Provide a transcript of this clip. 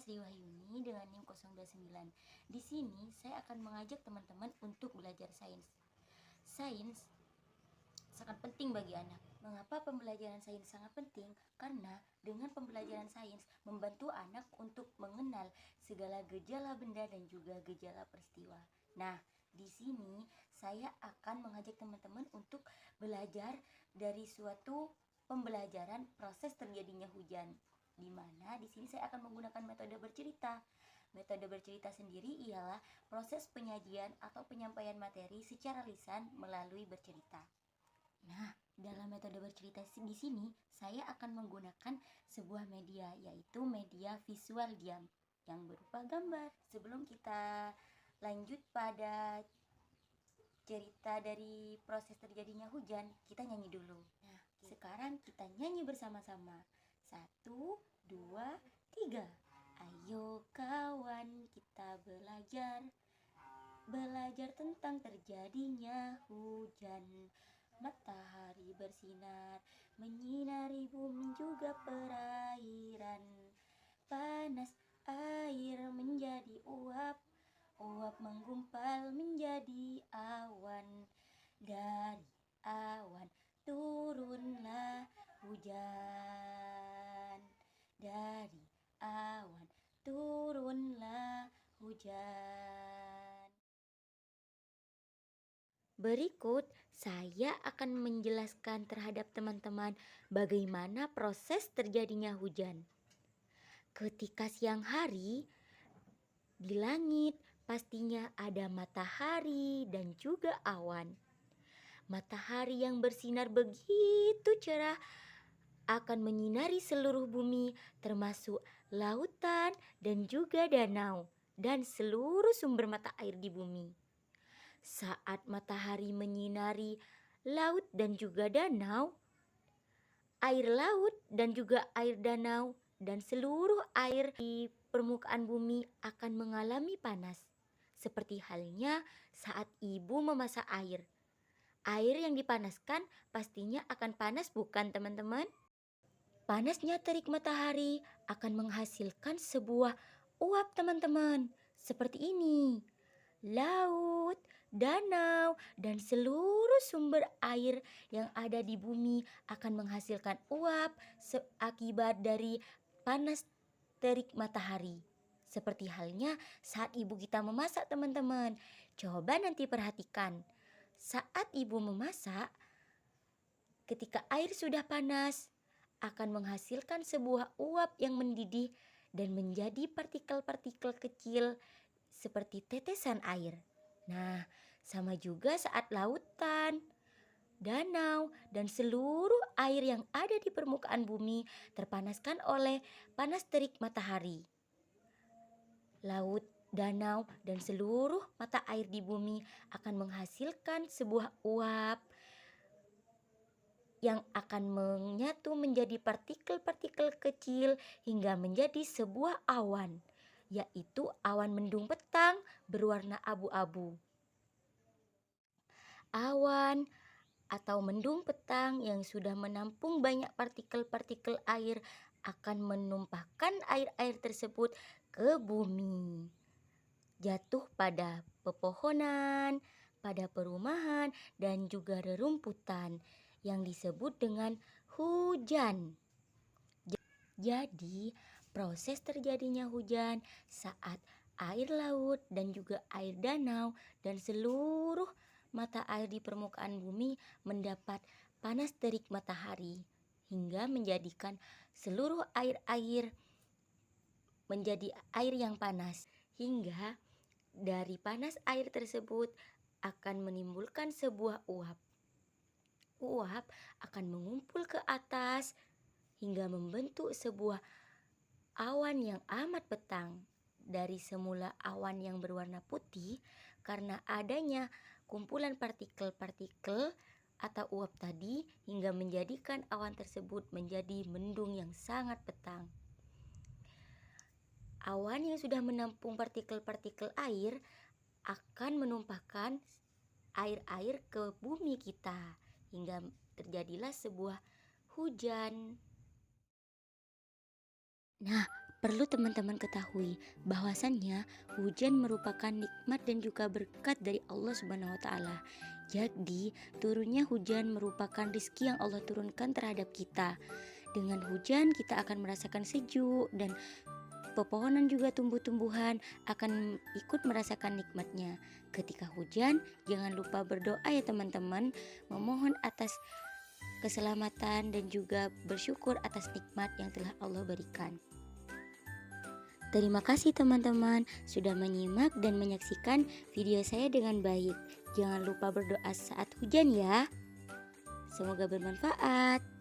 Sri Wahyuni dengan NIM 029. Di sini saya akan mengajak teman-teman untuk belajar sains. Sains sangat penting bagi anak. Mengapa pembelajaran sains sangat penting? Karena dengan pembelajaran sains membantu anak untuk mengenal segala gejala benda dan juga gejala peristiwa. Nah, di sini saya akan mengajak teman-teman untuk belajar dari suatu pembelajaran proses terjadinya hujan, di mana di sini saya akan menggunakan metode bercerita. Metode bercerita sendiri ialah proses penyajian atau penyampaian materi secara lisan melalui bercerita. Nah, dalam metode bercerita di sini saya akan menggunakan sebuah media, yaitu media visual diam yang berupa gambar. Sebelum kita lanjut pada cerita dari proses terjadinya hujan, kita nyanyi dulu. Nah, sekarang kita nyanyi bersama-sama. 1, 2, 3. Ayo kawan, kita belajar tentang terjadinya hujan. Matahari bersinar, menyinari bumi juga perairan. Panas air menjadi uap, uap menggumpal menjadi awan. Dari awan turunlah hujan. Dari awan turunlah hujan. Berikut saya akan menjelaskan terhadap teman-teman bagaimana proses terjadinya hujan. Ketika siang hari, di langit pastinya ada matahari dan juga awan. Matahari yang bersinar begitu cerah akan menyinari seluruh bumi, termasuk lautan dan juga danau dan seluruh sumber mata air di bumi. Saat matahari menyinari laut dan juga danau, air laut dan juga air danau dan seluruh air di permukaan bumi akan mengalami panas. Seperti halnya saat ibu memasak air. Air yang dipanaskan pastinya akan panas, bukan teman-teman? Panasnya terik matahari akan menghasilkan sebuah uap teman-teman. Seperti ini. Laut, danau, dan seluruh sumber air yang ada di bumi akan menghasilkan uap akibat dari panas terik matahari. Seperti halnya saat ibu kita memasak, teman-teman. Coba nanti perhatikan. Saat ibu memasak, ketika air sudah panas, akan menghasilkan sebuah uap yang mendidih dan menjadi partikel-partikel kecil seperti tetesan air. Nah, sama juga saat lautan, danau, dan seluruh air yang ada di permukaan bumi terpanaskan oleh panas terik matahari. Laut, danau, dan seluruh mata air di bumi akan menghasilkan sebuah uap yang akan menyatu menjadi partikel-partikel kecil hingga menjadi sebuah awan, yaitu awan mendung petang berwarna abu-abu. Awan atau mendung petang yang sudah menampung banyak partikel-partikel air akan menumpahkan air-air tersebut ke bumi, jatuh pada pepohonan, pada perumahan, dan juga rerumputan yang disebut dengan hujan. Jadi, proses terjadinya hujan saat air laut dan juga air danau dan seluruh mata air di permukaan bumi mendapat panas terik matahari hingga menjadikan seluruh air-air menjadi air yang panas, hingga dari panas air tersebut akan menimbulkan sebuah uap. Uap akan mengumpul ke atas hingga membentuk sebuah awan yang amat petang. Dari semula awan yang berwarna putih, karena adanya kumpulan partikel-partikel atau uap tadi hingga menjadikan awan tersebut menjadi mendung yang sangat petang. Awan yang sudah menampung partikel-partikel air akan menumpahkan air-air ke bumi kita hingga terjadilah sebuah hujan. Nah, Perlu teman-teman ketahui bahwasannya hujan merupakan nikmat dan juga berkat dari Allah Subhanahu wa taala. Jadi, turunnya hujan merupakan rizki yang Allah turunkan terhadap kita. Dengan hujan kita akan merasakan sejuk dan pepohonan juga tumbuh-tumbuhan akan ikut merasakan nikmatnya. Ketika hujan, jangan lupa berdoa ya teman-teman, memohon atas keselamatan dan juga bersyukur atas nikmat yang telah Allah berikan. Terima kasih teman-teman sudah menyimak dan menyaksikan video saya dengan baik. Jangan lupa berdoa saat hujan ya. Semoga bermanfaat.